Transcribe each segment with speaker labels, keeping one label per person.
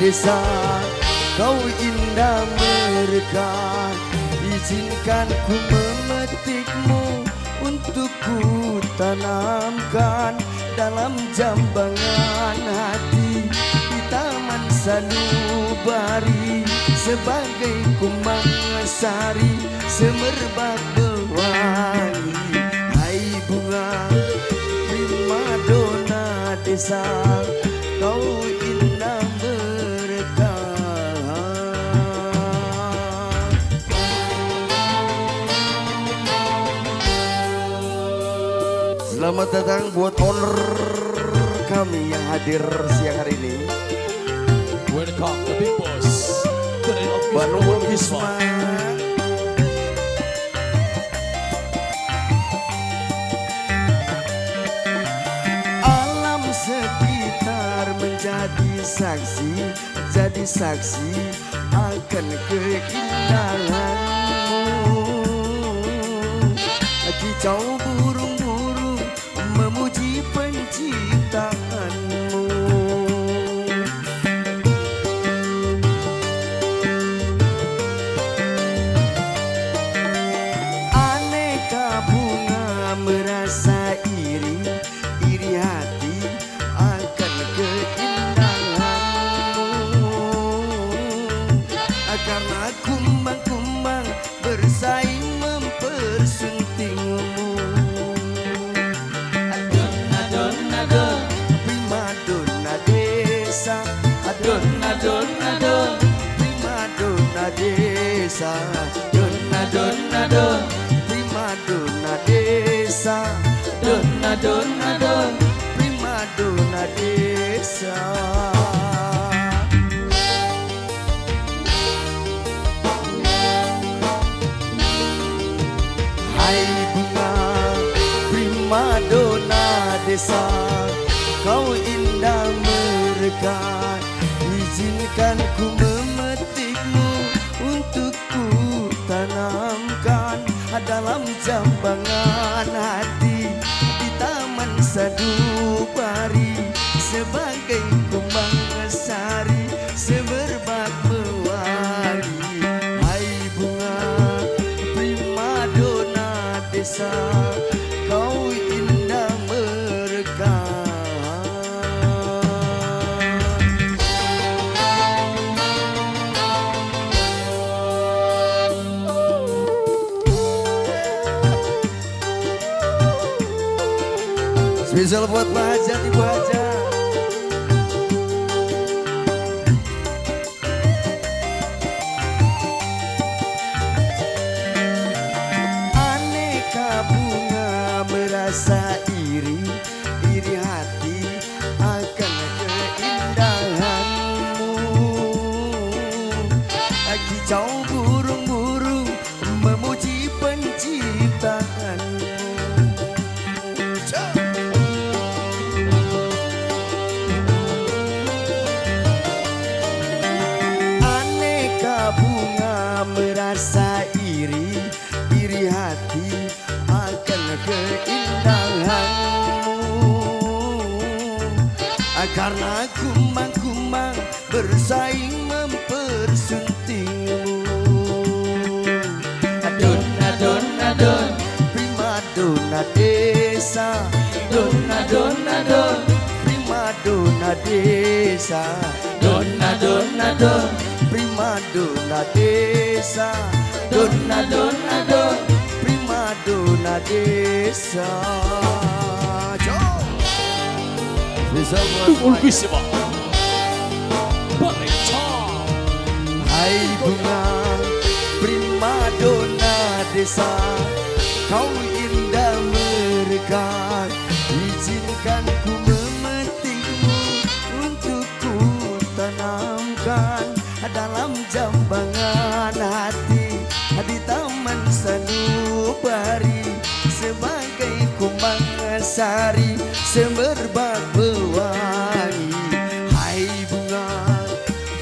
Speaker 1: desa, kau indah merekat. Izinkan ku memetikmu untuk ku tanamkan dalam jambangan hati di taman sanubari, sebagai kumbang sari semerbak berwangi. Hai bunga primadona desa, kau indah merekat. Selamat datang buat owner kami yang hadir siang hari ini.
Speaker 2: Welcome the big boss.
Speaker 1: Bandung Wisma. Alam sekitar menjadi saksi, jadi saksi akan keindahanmu. Kicau burung-burung memuji penciptaanmu. Aneka bunga merasa iri, iri hati akan keindahanmu. Karena kumbang-kumbang bersaing mempersuntingmu. Primadona desa, dona dona don, primadona desa, dona dona don, primadona desa, dona dona don, primadona desa. Hai bunga primadona desa, kau indah merekat. Izinkan ku memetikmu untuk ku tanamkan dalam jambangan hati di taman sanubari, sebagai kumbang sari semerbak mewangi. Hai bunga primadona desa, kau indah merekat. Spesial buat Pak Hajat, Ibu Hajat. Aneka bunga merasa iri, iri hati akan keindahanmu. Kicau burung-burung memuji penciptaanmu. Bunga merasa iri, iri hati akan keindahanmu. Karena kumbang-kumbang bersaing mempersuntingmu. Dona dona don, primadona desa, dona dona don, primadona desa, dona dona don, primadona desa, dona dona don, primadona desa. Bisa buat
Speaker 2: Wisma.
Speaker 1: hai bunga primadona desa, kau indah merekat. Izinkan ku memetikmu untuk ku tanamkan dalam jambangan hati di taman sanubari, sebagai kumbang sari semerbak berwangi. Hai bunga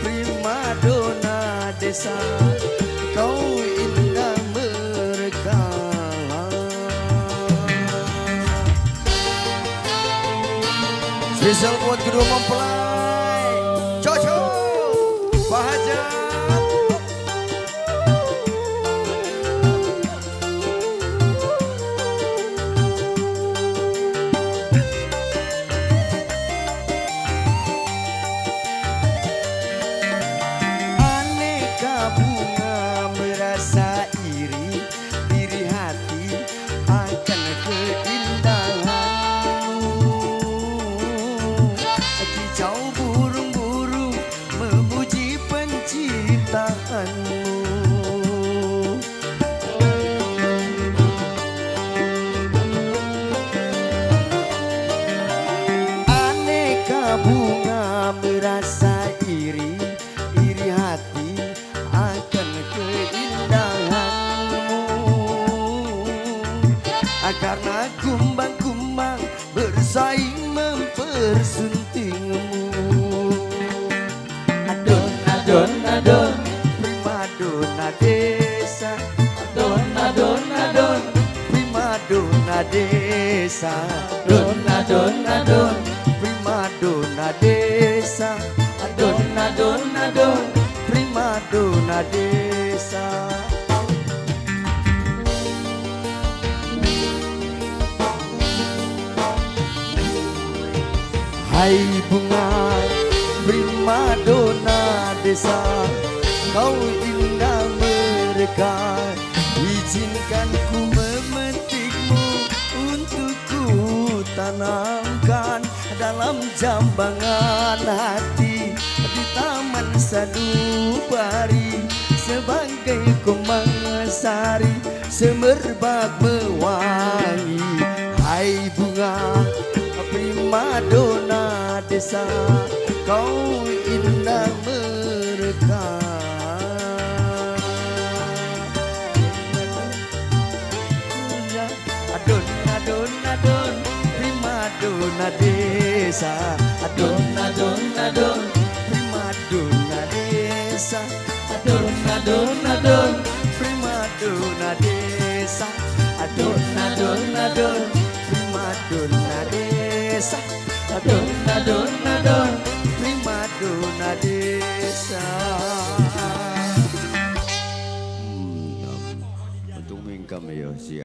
Speaker 1: primadona desa, kau indah merekat. Spesial buat kedua mempelai, cocok. saing mempersuntingmu.
Speaker 2: Adon, adon, adon,
Speaker 1: primadona desa.
Speaker 2: adon, adon, adon,
Speaker 1: Primadona desa.
Speaker 2: adon, adon, adon,
Speaker 1: Primadona desa.
Speaker 2: adon, adon, adon.
Speaker 1: Primadona desa. Hai bunga primadona desa, kau indah merekah. Izinkan ku memetikmu untuk ku tanamkan dalam jambangan hati di taman sanubari, sebagai kembang sari semerbak mewangi. Hai bunga primadona desa, kau indah merekah. Adon, adon, adon, primadona desa. Adon,
Speaker 2: Adon, adon,
Speaker 1: primadona desa.
Speaker 2: adon, adon, adon,
Speaker 1: Primadona desa. Adon,
Speaker 2: adon, adon,
Speaker 1: primadona desa.
Speaker 2: adon, adon, adon.
Speaker 1: Primadona desa. Untung mingkam ya.